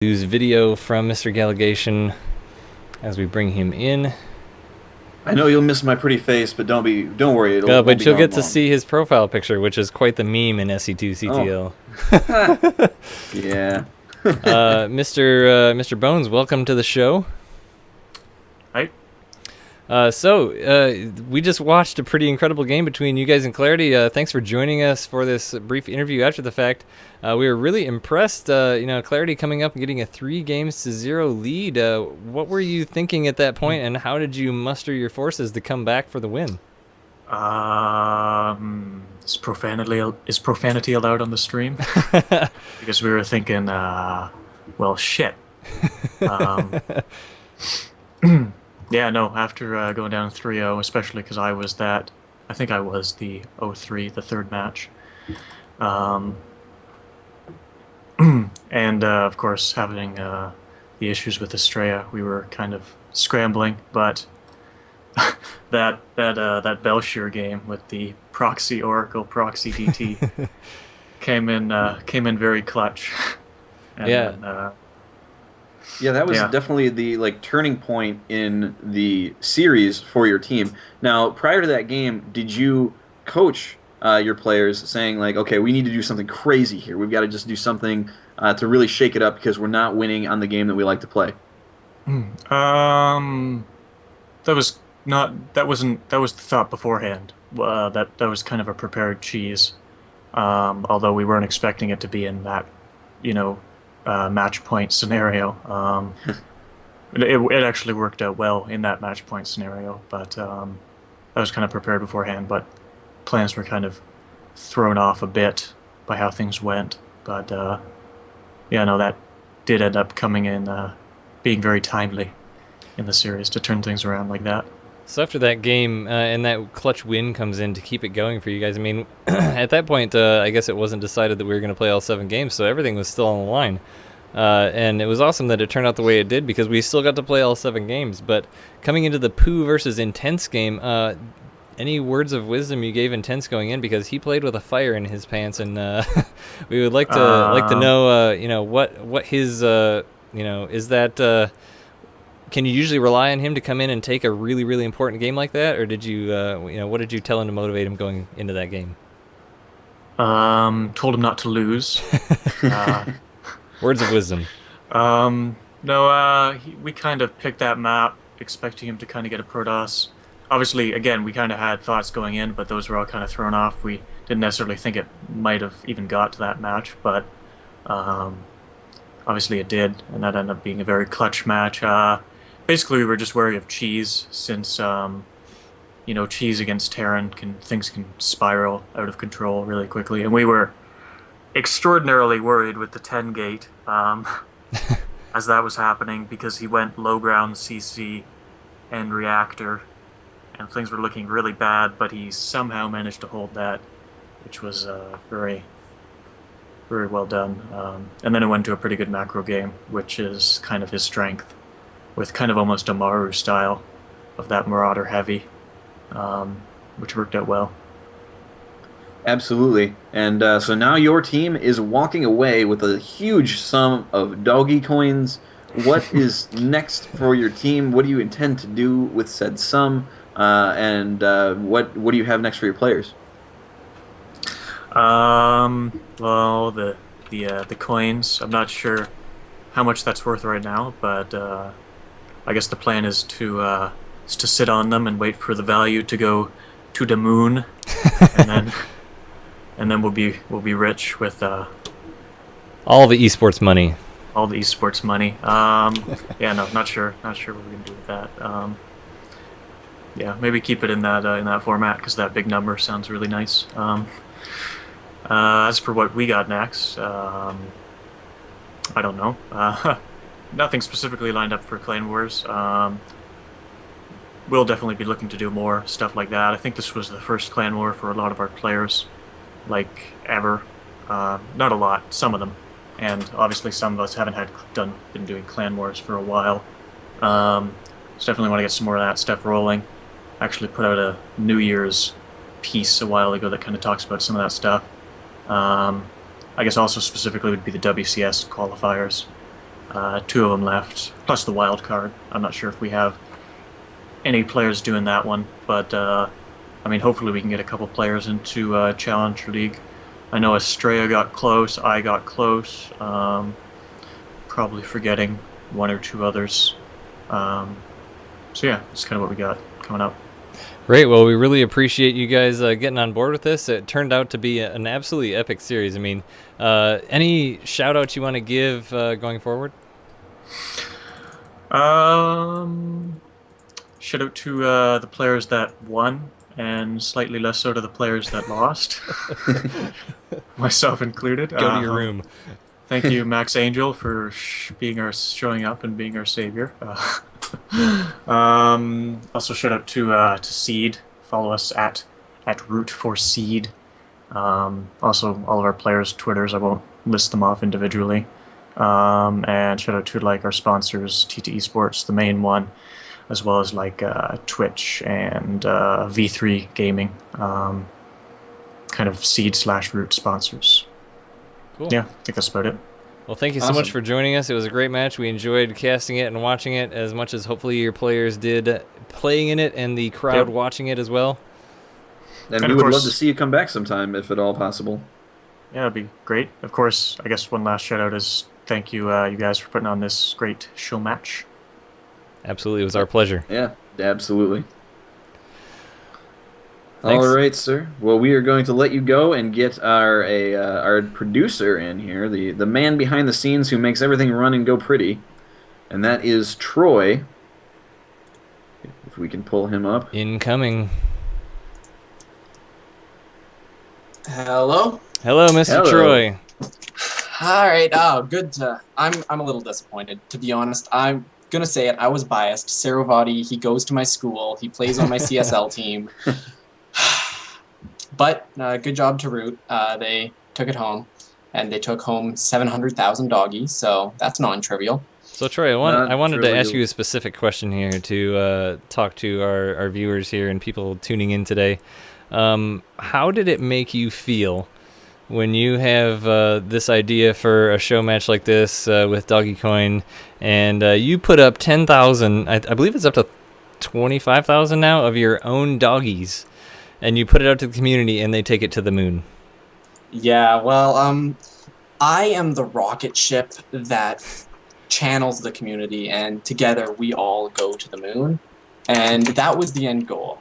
News video from Mr. Gallegation as we bring him in. I know you'll miss my pretty face, but don't worry, it won't But be you'll gone get to long. see his profile picture, which is quite the meme in Oh, SC2CTL. yeah. Mr. Bones, welcome to the show. Right? We just watched a pretty incredible game between you guys and Clarity. Thanks for joining us for this brief interview after the fact. We were really impressed. Clarity coming up and getting a 3-0 lead. What were you thinking at that point, and how did you muster your forces to come back for the win? Is profanity allowed on the stream? Because we were thinking, well, shit. Um, yeah, no. After going down 3-0, especially because I think I was the 0-3, the third match. Um, and of course, having the issues with Estrella, we were kind of scrambling. But that Belshire game with the proxy Oracle, proxy DT came in very clutch. And Yeah. then, Yeah, that was yeah. definitely the turning point in the series for your team. Now, prior to that game, did you coach your players saying like, okay, we need to do something crazy here. We've got to just do something to really shake it up because we're not winning on the game that we like to play. Um, that was not that wasn't that was the thought beforehand. That was kind of a prepared cheese. Although we weren't expecting it to be in that, you know, match point scenario. It actually worked out well in that match point scenario, but that was kind of prepared beforehand. But plans were kind of thrown off a bit by how things went. But yeah, no, that did end up coming in, being very timely in the series to turn things around like that. So after that game and that clutch win comes in to keep it going for you guys, I mean, at that point, I guess it wasn't decided that we were going to play all 7 games, so everything was still on the line. And it was awesome that it turned out the way it did because we still got to play all 7 games. But coming into the Pooh versus Intense game, any words of wisdom you gave Intense going in, because he played with a fire in his pants, and we would like to Um, know, what his is that. Can you usually rely on him to come in and take a really, really important game like that, or did you, what did you tell him to motivate him going into that game? told him not to lose. Uh, Words of wisdom. no, we kind of picked that map expecting him to kind of get a Protoss. Obviously, again, we kind of had thoughts going in, but those were all kind of thrown off. We didn't necessarily think it might have even got to that match, but um, obviously it did, and that ended up being a very clutch match. Basically, we were just wary of cheese since, cheese against Terran things can spiral out of control really quickly, and we were extraordinarily worried with the 10 gate as that was happening because he went low ground CC and reactor, and things were looking really bad, but he somehow managed to hold that, which was very, very well done. And then it went to a pretty good macro game, which is kind of his strength, with kind of almost a Maru style of that Marauder heavy, which worked out well. Absolutely. And so now your team is walking away with a huge sum of doggy coins. What is next for your team? What do you intend to do with said sum? And what do you have next for your players? Well, the coins. I'm not sure how much that's worth right now, but I guess the plan is to sit on them and wait for the value to go to the moon, and then we'll be rich with All the esports money. all the esports money. Yeah, no, not sure what we're gonna do with that. Yeah, maybe keep it in that format because that big number sounds really nice. As for what we got next, I don't know. Nothing specifically lined up for Clan Wars. We'll definitely be looking to do more stuff like that. I think this was the first Clan War for a lot of our players, like ever. Not a lot, some of them, and obviously some of us haven't been doing Clan Wars for a while. So definitely want to get some more of that stuff rolling. Actually put out a New Year's piece a while ago that kind of talks about some of that stuff. I guess also specifically would be the WCS qualifiers. 2 of them left, plus the wild card. I'm not sure if we have any players doing that one, but I mean, hopefully we can get a couple players into Challenger League. I know Estrella got close, I got close, probably forgetting 1 or 2 others. So yeah, that's kind of what we got coming up. Great. Well, we really appreciate you guys getting on board with this. It turned out to be an absolutely epic series. I mean, any shout outs you want to give going forward? Shout out to the players that won, and slightly less so to the players that lost, myself included. Go to your room. Thank you, Max Angel, for showing up and being our savior. Also, shout out to Seed. Follow us at Root for Seed. Also, all of our players' Twitters. I won't list them off individually. And shout out to like our sponsors, TT Esports, the main one, as well as like Twitch and V3 Gaming, kind of Seed/Root sponsors. Cool. Yeah, I think that's about it. Well, thank you so much for joining us. It was a great match. We enjoyed casting it and watching it as much as hopefully your players did playing in it and the crowd watching it as well. And we would love to see you come back sometime, if at all possible. Yeah, it'd be great. Of course, I guess one last shout out is thank you, you guys, for putting on this great show match. Absolutely, it was our pleasure. Yeah, absolutely. Thanks. All right, sir. Well, we are going to let you go and get our producer in here, the man behind the scenes who makes everything run and go pretty, and that is Troy. If we can pull him up. Incoming. Hello. Hello, Mr. Hello. Troy. All right. Oh, good. I'm a little disappointed, to be honest. I'm gonna say it. I was biased. Saravati, he goes to my school. He plays on my CSL team. But good job to Root. They took it home, and they took home 700,000 doggies. So that's non-trivial. So Troy, I wanted to ask trivial. you a specific question here to talk to our viewers here and people tuning in today. How did it make you feel when you have this idea for a show match like this with Doggy Coin, and you put up 10,000, I believe it's up to 25,000 now, of your own doggies, and you put it out to the community and they take it to the moon? Yeah. Well, I am the rocket ship that channels the community, and together we all go to the moon, and that was the end goal.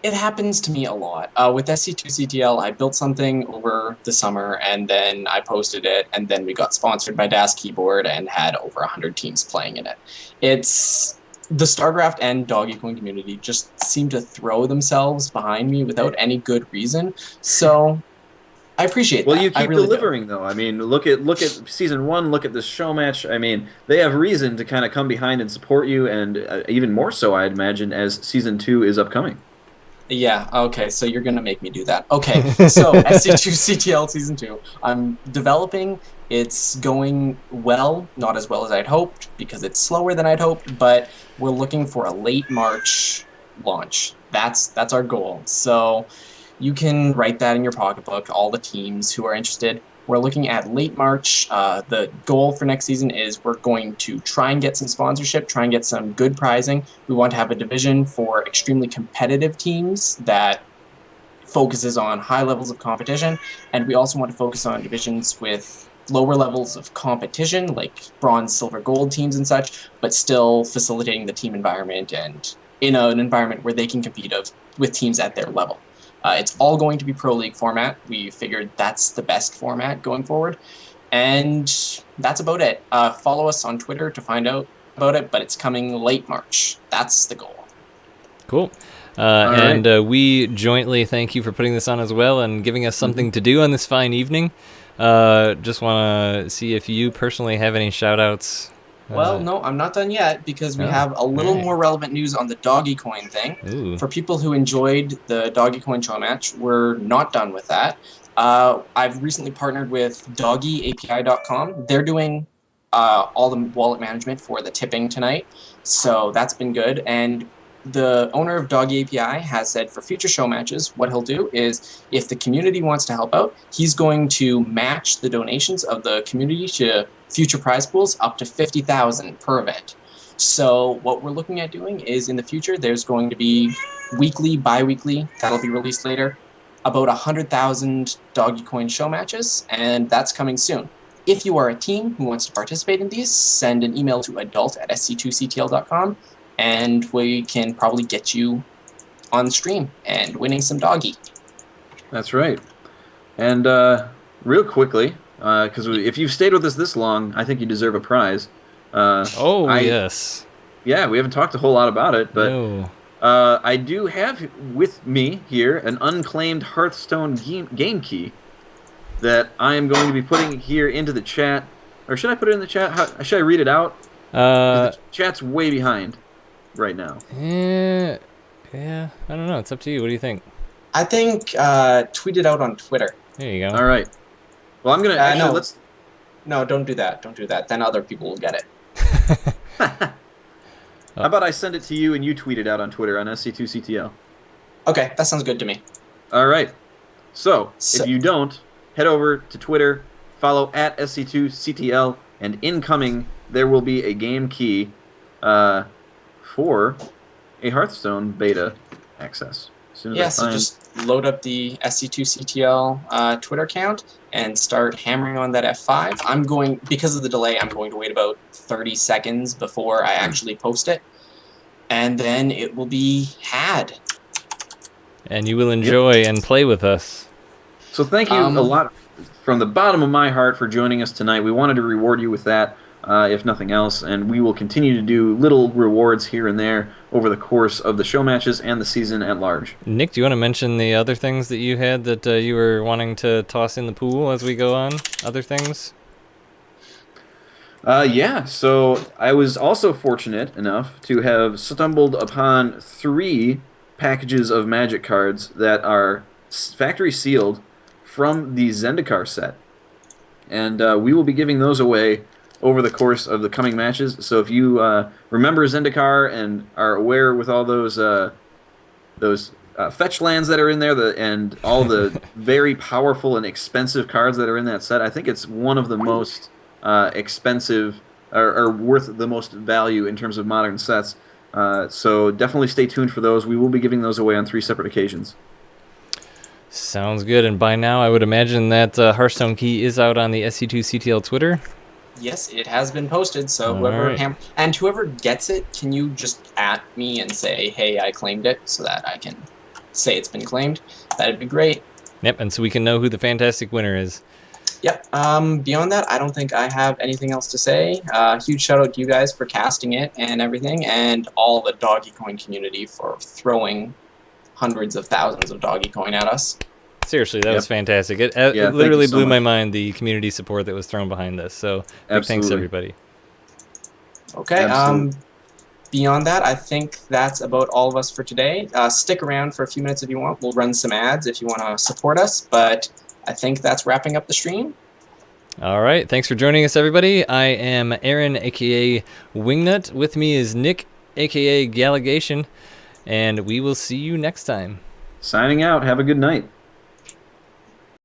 It happens to me a lot. With SC2CTL, I built something over the summer, and then I posted it, and then we got sponsored by Das Keyboard and had over 100 teams playing in it. It's the StarCraft and Doggy Coin community just seem to throw themselves behind me without any good reason. So I appreciate that. Well, you keep really delivering, though. I mean, look at season 1. Look at this show match. I mean, they have reason to kind of come behind and support you, and even more so, I'd imagine, as season 2 is upcoming. Yeah, okay, so you're going to make me do that. Okay, so SC2CTL Season 2. I'm developing. It's going well, not as well as I'd hoped, because it's slower than I'd hoped, but we're looking for a late March launch. That's our goal. So you can write that in your pocketbook, all the teams who are interested. We're looking at late March. The goal for next season is we're going to try and get some sponsorship, try and get some good prizing. We want to have a division for extremely competitive teams that focuses on high levels of competition, and we also want to focus on divisions with lower levels of competition, like bronze, silver, gold teams and such, but still facilitating the team environment and in an environment where they can compete with teams at their level. It's all going to be Pro League format. We figured that's the best format going forward. And that's about it. Follow us on Twitter to find out about it, but it's coming late March. That's the goal. Cool. And we jointly thank you for putting this on as well and giving us something to do on this fine evening. Just want to see if you personally have any shout-outs. Well, no, I'm not done yet, because we have a little more relevant news on the Doggy Coin thing. Ooh. For people who enjoyed the Doggy Coin show match, we're not done with that. I've recently partnered with doggyapi.com. They're doing all the wallet management for the tipping tonight, so that's been good. And the owner of Doggy API has said for future show matches, what he'll do is if the community wants to help out, he's going to match the donations of the community to future prize pools up to 50,000 per event. So what we're looking at doing is in the future, there's going to be weekly, bi-weekly, that'll be released later, about 100,000 Doggy Coin show matches, and that's coming soon. If you are a team who wants to participate in these, send an email to adult@sc2ctl.com, and we can probably get you on stream and winning some doggy. That's right. And real quickly, because if you've stayed with us this long, I think you deserve a prize. Yes. Yeah, we haven't talked a whole lot about it, but No. I do have with me here an unclaimed Hearthstone game key that I am going to be putting here into the chat. Or should I put it in the chat? Should I read it out? 'Cause the chat's way behind right now. Yeah, I don't know. It's up to you. What do you think? I think tweet it out on Twitter. There you go. All right. Well, I'm going to actually, no. let's... No, don't do that. Don't do that. Then other people will get it. How about I send it to you and you tweet it out on Twitter on SC2CTL? Okay, that sounds good to me. All right. So, if you don't, head over to Twitter, follow at SC2CTL, and incoming, there will be a game key for a Hearthstone beta access. As soon as I find... just load up the SC2CTL Twitter account and start hammering on that F5. Because of the delay, I'm going to wait about 30 seconds before I actually post it. And then it will be had. And you will enjoy and play with us. So thank you a lot from the bottom of my heart for joining us tonight. We wanted to reward you with that, if nothing else, and we will continue to do little rewards here and there over the course of the show matches and the season at large. Nick, do you want to mention the other things that you had that you were wanting to toss in the pool as we go on? Other things? Yeah, so I was also fortunate enough to have stumbled upon 3 packages of Magic cards that are factory sealed from the Zendikar set. And we will be giving those away over the course of the coming matches. So if you remember Zendikar and are aware with all those fetch lands that are in there and all the very powerful and expensive cards that are in that set, I think it's one of the most expensive or worth the most value in terms of modern sets. So definitely stay tuned for those. We will be giving those away on 3 separate occasions. Sounds good. And by now, I would imagine that Hearthstone key is out on the SC2CTL Twitter. Yes, it has been posted, so whoever gets it, can you just @ me and say, hey, I claimed it, so that I can say it's been claimed? That'd be great. Yep, and so we can know who the fantastic winner is. Yep. Beyond that, I don't think I have anything else to say. Huge shout out to you guys for casting it and everything, and all the Doggy Coin community for throwing hundreds of thousands of Doggy Coin at us. Seriously, that was fantastic. It literally blew my mind, the community support that was thrown behind this. So big thanks to everybody. Okay. Beyond that, I think that's about all of us for today. Stick around for a few minutes if you want. We'll run some ads if you want to support us, but I think that's wrapping up the stream. All right. Thanks for joining us, everybody. I am Aaron, a.k.a. Wingnut. With me is Nick, a.k.a. Galligation, and we will see you next time. Signing out. Have a good night.